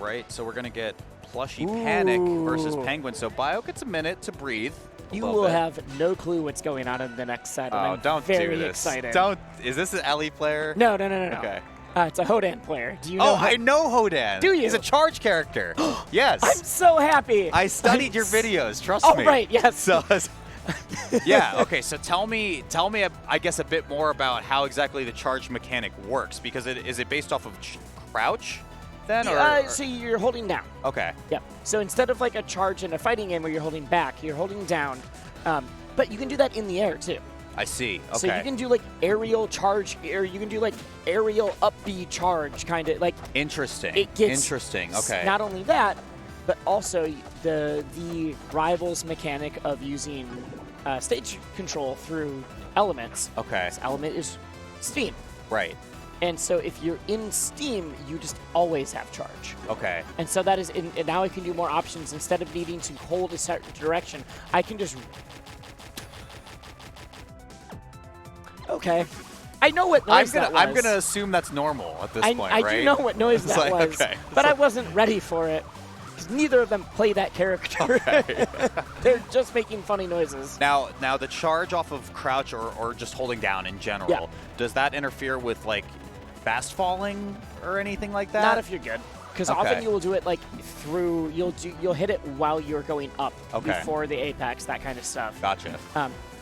right? So we're going to get PlushyPanic versus Penguin. So Bio gets a minute to breathe. You will have no clue what's going on in the next set. And I'm don't very do this. excited. Is this an Ellie player? No. Okay. It's a Hodan player. Do you know? I know Hodan. Do you? He's a charge character. Yes. I'm so happy. I studied your videos. Trust me. Oh, right. Yes. So, yeah. Okay. So tell me, I guess, a bit more about how exactly the charge mechanic works, because is it based off of crouch? Then, so you're holding down. Okay. Yeah. So instead of like a charge in a fighting game where you're holding back, you're holding down. But you can do that in the air too. I see. Okay. So you can do like aerial charge, or you can do like aerial up B charge, kind of like. Interesting. It gets interesting. Okay. Not only that, but also the rivals mechanic of using stage control through elements. Okay. This element is steam. Right. And so if you're in Steam, you just always have charge. Okay. And so that is, and now I can do more options. Instead of needing to hold a certain direction, I can just... Okay. I know what noise that was. I'm going to assume that's normal at this point, right? I do know what noise that was, okay. but I wasn't ready for it. Because neither of them play that character. Okay. They're just making funny noises. Now the charge off of crouch or just holding down in general, does that interfere with, like, fast falling or anything like that? Not if you're good, because often you will do it like through. You'll hit it while you're going up before the apex, that kind of stuff. Gotcha.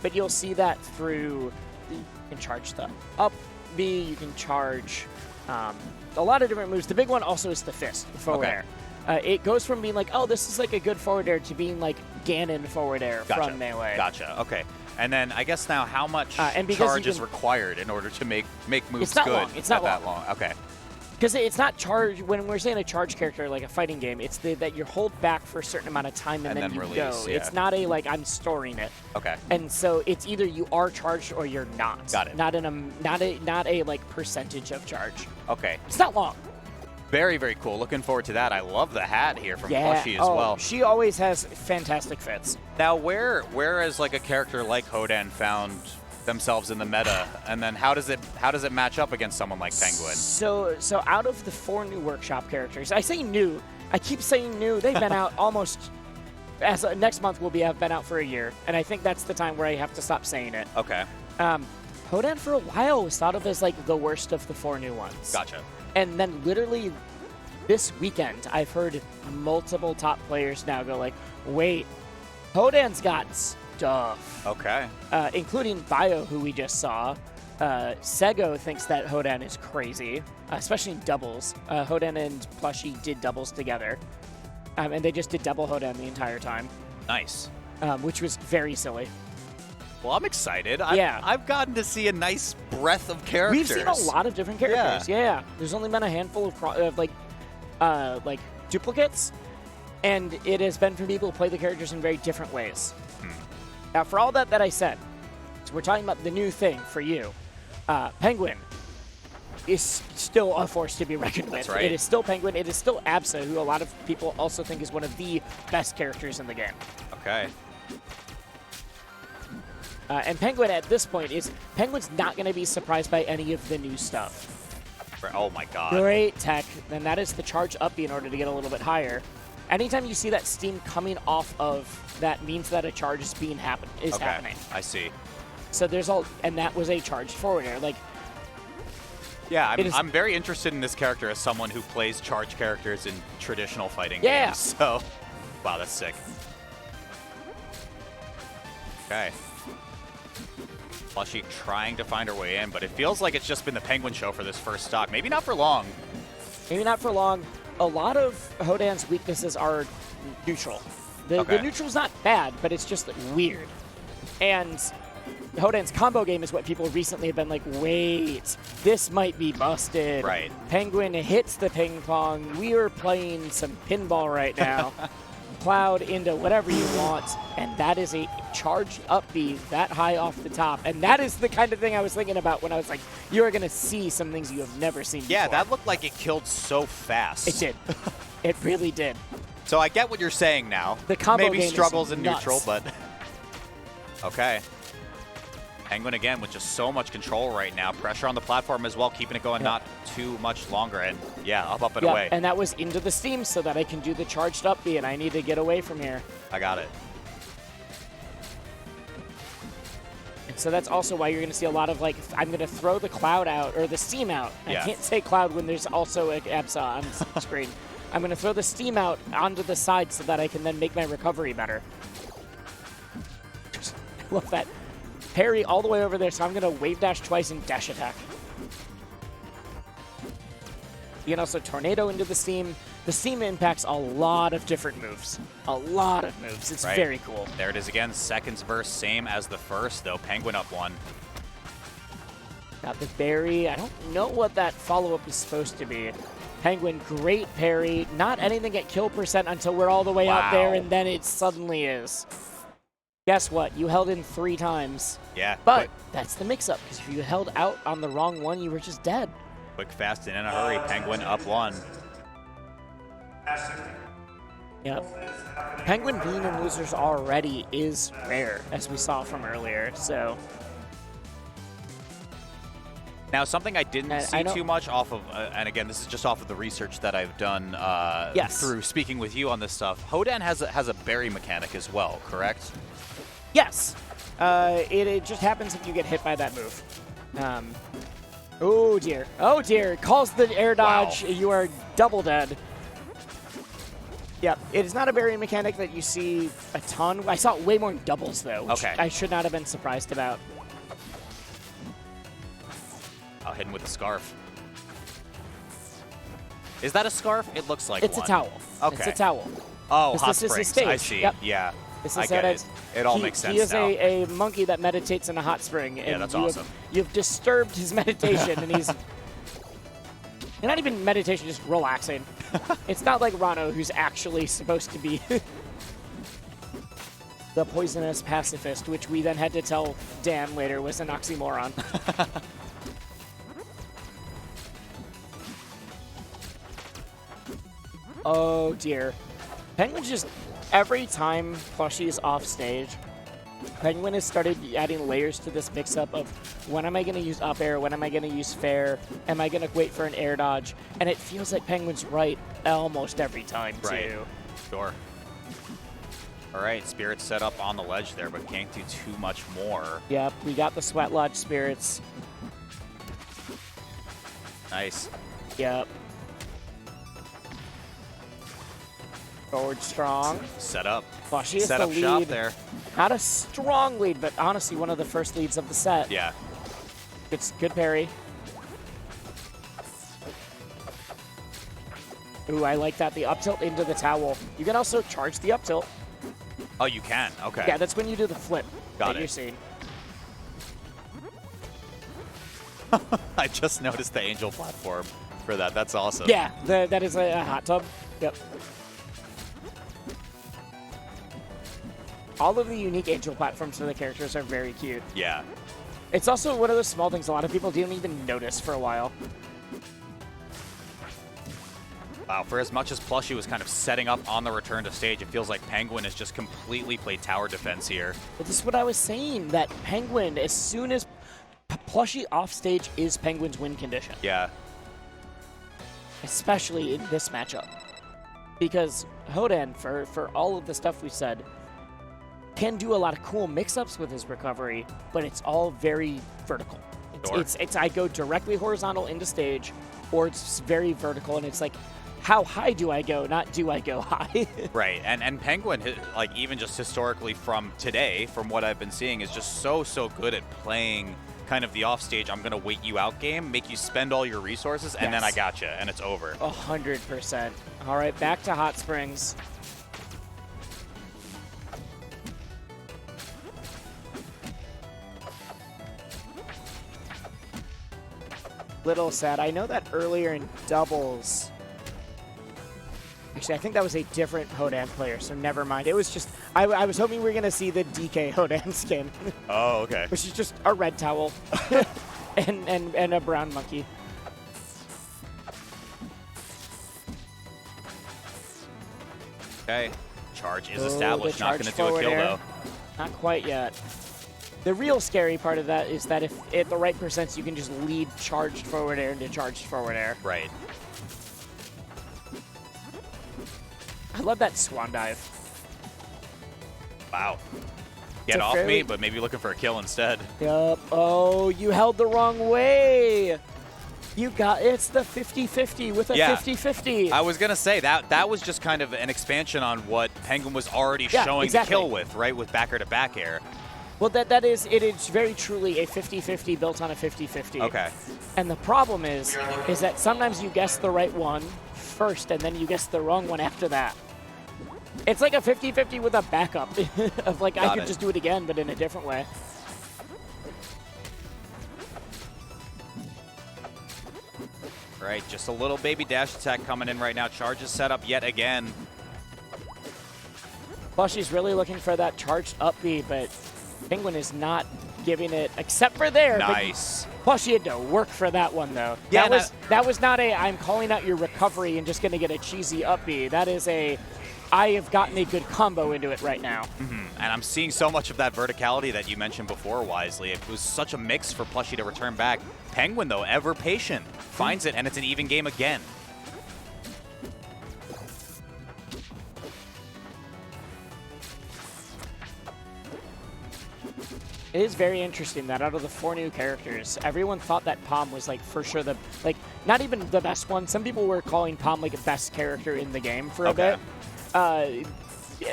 But you'll see that through. You can charge the up B. You can charge a lot of different moves. The big one also is the fist, the forward air. It goes from being like, oh, this is like a good forward air, to being like Ganon forward air from melee. Gotcha. Okay. And then I guess now, how much charge is required in order to make moves it's not good? Long. It's not that long. Okay. Because it's not charge. When we're saying a charge character, like a fighting game, it's that you hold back for a certain amount of time and then you release, go. Yeah. It's not a like I'm storing it. Okay. And so it's either you are charged or you're not. Got it. Not a like percentage of charge. Okay. It's not long. Very, very cool. Looking forward to that. I love the hat here from Plushy as well. She always has fantastic fits. Now, where has like a character like Hodan found themselves in the meta, and then how does it match up against someone like Penguin? So out of the 4 new workshop characters, I say new. I keep saying new. They've been out almost. Next month have been out for a year, and I think that's the time where I have to stop saying it. Okay. Hodan for a while was thought of as like the worst of the 4 new ones. Gotcha. And then literally this weekend, I've heard multiple top players now go like, wait, Hodan's got stuff. Okay. Including Bio, who we just saw. Sego thinks that Hodan is crazy, especially in doubles. Hodan and Plushy did doubles together. And they just did double Hodan the entire time. Nice. Which was very silly. Well, I'm excited. Yeah. I've gotten to see a nice breadth of characters. We've seen a lot of different characters. Yeah. There's only been a handful of like duplicates, and it has been for people who play the characters in very different ways. Now, for all that I said, so we're talking about the new thing for you. Penguin is still a force to be reckoned with. That's right. It is still Penguin. It is still Absa, who a lot of people also think is one of the best characters in the game. Okay. And Penguin at this point Penguin's not going to be surprised by any of the new stuff. Oh my god. Great tech. Then that is the charge up in order to get a little bit higher. Anytime you see that steam coming off of that means that a charge is happening. I see. So and that was a charged forward air. Like, yeah, I'm very interested in this character as someone who plays charge characters in traditional fighting games. So, wow, that's sick. Okay. Plushy trying to find her way in, but it feels like it's just been the Penguin show for this first stock. Maybe not for long. Maybe not for long. A lot of Hodan's weaknesses are neutral. The neutral's not bad, but it's just weird. And Hodan's combo game is what people recently have been like, wait, this might be busted. Right. Penguin hits the ping pong. We are playing some pinball right now. Cloud into whatever you want, and that is a charged up B that high off the top. And that is the kind of thing I was thinking about when I was like, you are going to see some things you have never seen before. Yeah, that looked like it killed so fast. It did. It really did. So I get what you're saying now. The combo maybe game struggles is in nuts. neutral, but okay. Penguin again with just so much control right now. Pressure on the platform as well, keeping it going not too much longer. And yeah, up and away. And that was into the steam so that I can do the charged up B, and I need to get away from here. I got it. And so that's also why you're going to see a lot of, like, I'm going to throw the cloud out, or the steam out. I can't say cloud when there's also an EBSA on the screen. I'm going to throw the steam out onto the side so that I can then make my recovery better. I love that. Parry all the way over there, so I'm going to wave dash twice and dash attack. You can also tornado into the steam. The steam impacts a lot of different moves. A lot of moves. It's very cool. There it is again. Seconds burst, same as the first, though. Penguin up 1. Got the berry. I don't know what that follow-up is supposed to be. Penguin, great parry. Not anything at kill percent until we're all the way out there, and then it suddenly is. Guess what? You held in 3 times. Yeah. But that's the mix-up, because if you held out on the wrong one, you were just dead. Quick, fast, and in a hurry. Penguin up 1. Yep. Penguin being in losers already is rare, as we saw from earlier, so... Now, something I didn't see too much off of, and again, this is just off of the research that I've done through speaking with you on this stuff. Hodan has a berry mechanic as well, correct? Yes. It just happens if you get hit by that move. Oh, dear. Oh, dear. Calls the air dodge. Wow. You are double dead. Yep. It is not a berry mechanic that you see a ton. I saw it way more in doubles, though, which I should not have been surprised about. I'll hit him with a scarf. Is that a scarf? It looks like it's one. It's a towel. Okay. It's a towel. Oh, hot this springs. Is a stage. I see. Yep. Yeah. This is I get it. It all makes sense now. He is a monkey that meditates in a hot spring. And yeah, that's awesome. You've disturbed his meditation, and he's... not even meditation, just relaxing. It's not like Rano, who's actually supposed to be the poisonous pacifist, which we then had to tell Dan later was an oxymoron. Oh, dear. Penguin's just... Every time Plushie is off stage, Penguin has started adding layers to this mix-up of when am I going to use up air, when am I going to use fair, am I going to wait for an air dodge, and it feels like Penguin's right almost every time, too. Sure. All right, Spirit's set up on the ledge there, but can't do too much more. Yep, we got the Sweat Lodge Spirits. Nice. Yep. Forward strong. Set up. Plushie is set the up lead. shop there. Not a strong lead, but honestly one of the first leads of the set. Yeah. It's good parry. Ooh, I like that. The up tilt into the towel. You can also charge the up tilt. Oh, you can? Okay. Yeah, that's when you do the flip that you're seeing. I just noticed the angel platform for that. That's awesome. Yeah, that is a hot tub. Yep. All of the unique angel platforms for the characters are very cute. Yeah. It's also one of those small things a lot of people didn't even notice for a while. Wow, for as much as Plushie was kind of setting up on the return to stage, it feels like Penguin has just completely played tower defense here. But this is what I was saying, that Penguin, as soon as Plushie off stage is Penguin's win condition. Yeah. Especially in this matchup. Because Hodan, for all of the stuff we said, can do a lot of cool mix-ups with his recovery, but it's all very vertical. It's I go directly horizontal into stage, or it's very vertical, and it's like, how high do I go, not do I go high? Right, and Penguin, like even just historically from today, from what I've been seeing, is just so good at playing kind of the offstage, I'm going to wait you out game, make you spend all your resources, and then I gotcha, and it's over. 100%. All right, back to Hot Springs. Little sad. I know that earlier in doubles. Actually, I think that was a different Hodan player, so never mind. It was just, I was hoping we were going to see the DK Hodan skin. Oh, okay. Which is just a red towel and a brown monkey. Okay. Charge is established. Not going to do a kill, though. Not quite yet. The real scary part of that is that if at the right percents, you can just lead charged forward air into charged forward air. Right. I love that swan dive. Wow. Get off me, but maybe looking for a kill instead. Yup. Oh, you held the wrong way. You got it's the 50-50 with a 50-50. I was going to say that was just kind of an expansion on what Penguin was already showing the kill with, right? With back air to back air. Well, it is very truly a 50-50 built on a 50-50. Okay. And the problem is that sometimes you guess the right one first, and then you guess the wrong one after that. It's like a 50-50 with a backup of like, I could just do it again, but in a different way. Right, just a little baby dash attack coming in right now. Charge is set up yet again. Plushy's really looking for that charged up B, but Penguin is not giving it, except for there. Nice. Plushy had to work for that one, though. Yeah, that was not a, I'm calling out your recovery and just going to get a cheesy up B. That is a, I have gotten a good combo into it right now. And I'm seeing so much of that verticality that you mentioned before, Wisely. It was such a mix for Plushy to return back. Penguin, though, ever patient, finds it, and it's an even game again. It is very interesting that out of the 4 new characters, everyone thought that Palm was like for sure the, like, not even the best one. Some people were calling Palm like a best character in the game for a bit.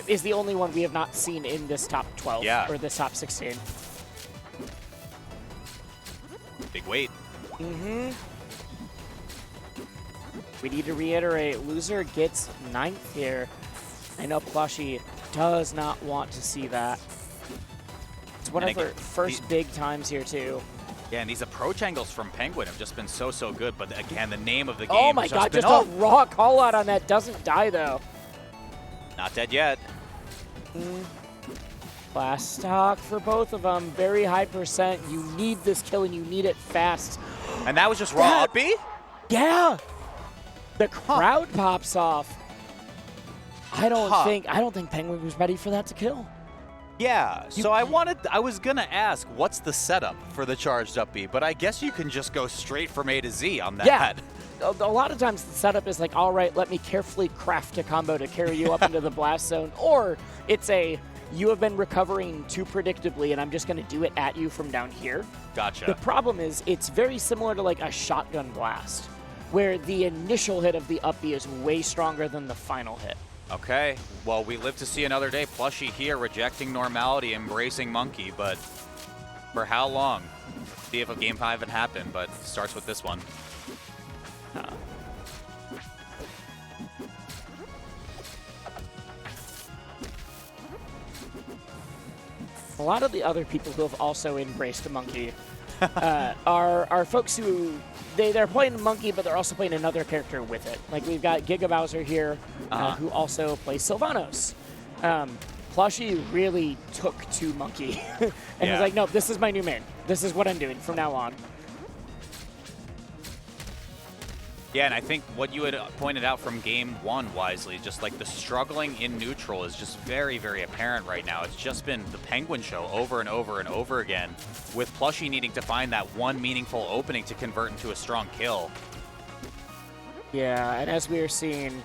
Is the only one we have not seen in this top 12 or this top 16. Big weight. We need to reiterate, loser gets 9th here. I know Plushy does not want to see that. It's one of her first big times here, too. Yeah, and these approach angles from Penguin have just been so good. But again, the name of the game oh my god, just a raw call out on that. Doesn't die, though. Not dead yet. Blast stock for both of them. Very high percent. You need this kill, and you need it fast. And that was just raw up B? Yeah. The crowd pops off. I don't think Penguin was ready for that to kill. Yeah, so I was gonna ask, what's the setup for the charged up B? But I guess you can just go straight from A to Z on that. Yeah, a lot of times the setup is like, all right, let me carefully craft a combo to carry you up into the blast zone. Or it's a, you have been recovering too predictably and I'm just gonna do it at you from down here. Gotcha. The problem is it's very similar to like a shotgun blast, where the initial hit of the up B is way stronger than the final hit. Okay, well, we live to see another day. Plushy here rejecting normality, embracing Monkey, but for how long? See if a game 5 had happened, but starts with this one. A lot of the other people who have also embraced the Monkey are folks who they're playing Monkey, but they're also playing another character with it. Like we've got Giga Bowser here, who also plays Sylvanos. Plushy really took to Monkey and was like, "No, this is my new main. This is what I'm doing from now on." Yeah, and I think what you had pointed out from game 1, Wisely, just like the struggling in neutral is just very, very apparent right now. It's just been the Penguin show over and over and over again, with Plushy needing to find that one meaningful opening to convert into a strong kill. Yeah, and as we are seeing,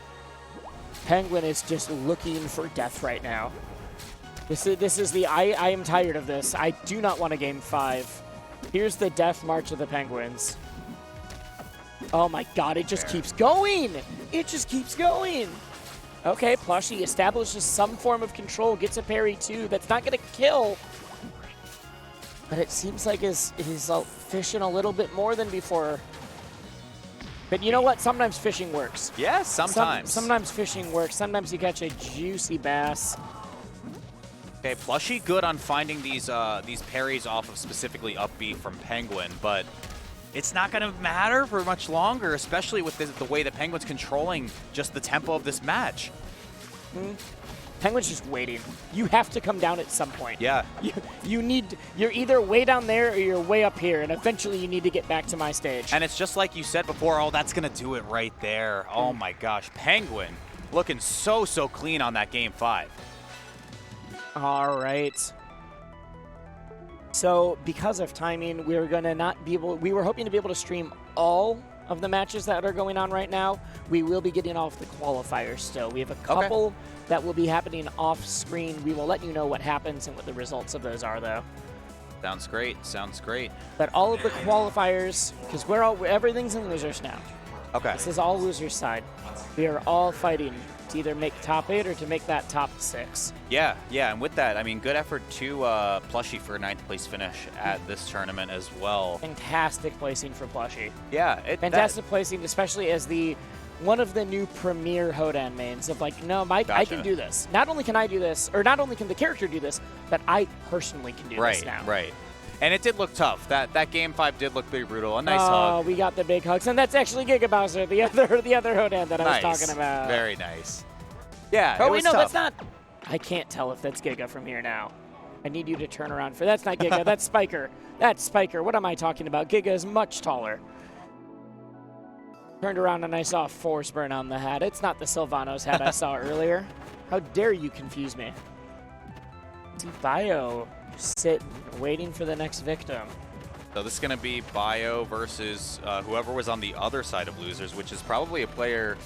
Penguin is just looking for death right now. This is the, I am tired of this. I do not want a game 5. Here's the death march of the Penguins. Oh my god, it just keeps going! It just keeps going! Okay, Plushy establishes some form of control, gets a parry too. That's not going to kill. But it seems like he's fishing a little bit more than before. But you know what? Sometimes fishing works. Yeah, sometimes. Sometimes fishing works. Sometimes you catch a juicy bass. Okay, Plushy good on finding these parries off of specifically up B from Penguin, but it's not going to matter for much longer, especially with the way the Penguin's controlling just the tempo of this match. Penguin's just waiting. You have to come down at some point. Yeah. You're either way down there or you're way up here, and eventually you need to get back to my stage. And it's just like you said before, oh, that's going to do it right there. Oh my gosh, Penguin looking so clean on that game 5. All right. So because of timing, we're gonna not be able. We were hoping to be able to stream all of the matches that are going on right now. We will be getting off the qualifiers still. We have a couple that will be happening off screen. We will let you know what happens and what the results of those are, though. Sounds great. Sounds great. But all of the qualifiers, because everything's in losers now. Okay. This is all losers side. We are all fighting to either make top 8 or to make that top 6. Yeah, and with that, I mean, good effort to Plushy for a 9th place finish at this tournament as well. Fantastic placing for Plushy. Yeah. Fantastic placing, especially as one of the new premier Hodan mains of like, no, Mike, I can do this. Not only can I do this, or not only can the character do this, but I personally can do this now. Right. And it did look tough. That game 5 did look pretty brutal. A nice hug. Oh, we got the big hugs, and that's actually Giga Bowser, the other Hodan that I was talking about. Very nice. Yeah. Oh wait, no, that's not. I can't tell if that's Giga from here now. I need you to turn around for. That's not Giga. That's Spiker. That's Spiker. What am I talking about? Giga is much taller. Turned around and I saw Force Burn on the hat. It's not the Sylvanos hat I saw earlier. How dare you confuse me? See Bio sitting, waiting for the next victim. So this is going to be Bio versus whoever was on the other side of losers, which is probably a player